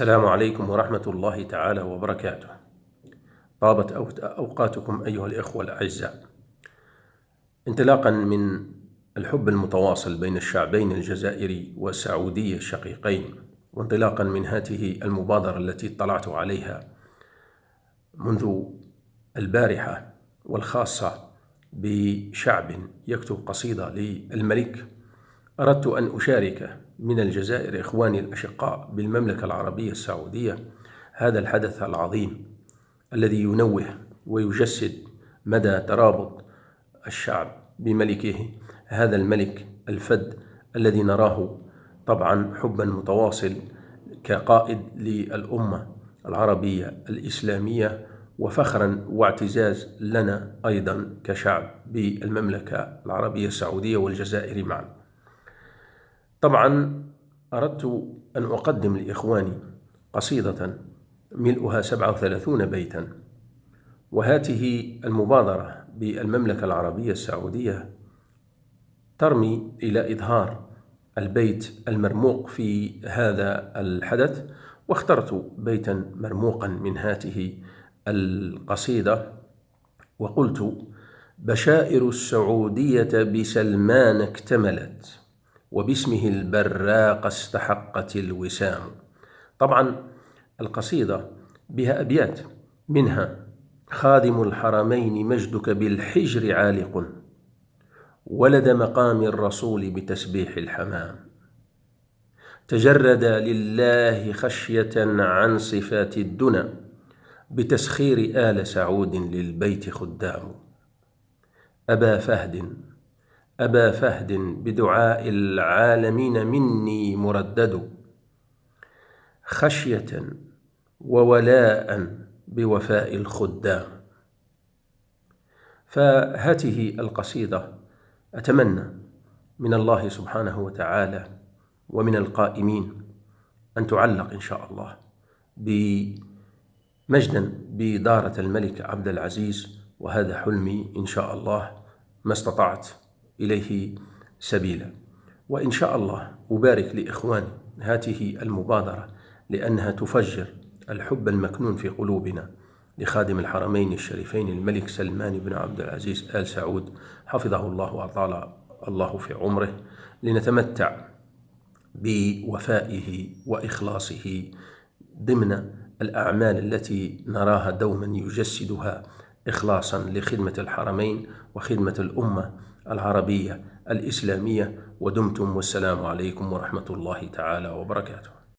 السلام عليكم ورحمة الله تعالى وبركاته. طابت أوقاتكم أيها الإخوة الأعزاء. انطلاقا من الحب المتواصل بين الشعبين الجزائري والسعودي الشقيقين، وانطلاقا من هذه المبادرة التي اطلعت عليها منذ البارحة، والخاصة بشعب يكتب قصيدة للملك، أردت أن أشارك من الجزائر إخواني الأشقاء بالمملكة العربية السعودية هذا الحدث العظيم الذي ينوه ويجسد مدى ترابط الشعب بملكه، هذا الملك الفذ الذي نراه طبعا حبا متواصل كقائد للأمة العربية الإسلامية، وفخرا واعتزاز لنا أيضا كشعب بالمملكة العربية السعودية والجزائر معا. طبعا أردت أن أقدم لإخواني قصيدة ملؤها 37 بيتا، وهذه المبادرة بالمملكة العربية السعودية ترمي إلى إظهار البيت المرموق في هذا الحدث، واخترت بيتا مرموقا من هذه القصيدة وقلت: بشائر السعودية بسلمان اكتملت، وباسمه البراق استحقت الوسام. طبعا القصيدة بها أبيات، منها: خادم الحرمين مجدك بالحجر عالق، ولد مقام الرسول بتسبيح الحمام، تجرد لله خشية عن صفات الدنى، بتسخير آل سعود للبيت خدام. أبا فهد بدعاء العالمين مني مردد، خشية وولاء بوفاء الخدام. فهذه القصيدة أتمنى من الله سبحانه وتعالى ومن القائمين أن تعلق إن شاء الله مجدا بدارة الملك عبد العزيز، وهذا حلمي إن شاء الله ما استطعت إليه سبيلا. وإن شاء الله أبارك لإخواني هذه المبادرة، لأنها تفجر الحب المكنون في قلوبنا لخادم الحرمين الشريفين الملك سلمان بن عبد العزيز آل سعود، حفظه الله وأطال الله في عمره، لنتمتع بوفائه وإخلاصه ضمن الأعمال التي نراها دوما يجسدها إخلاصا لخدمة الحرمين وخدمة الأمة العربية الإسلامية. ودمتم، والسلام عليكم ورحمة الله تعالى وبركاته.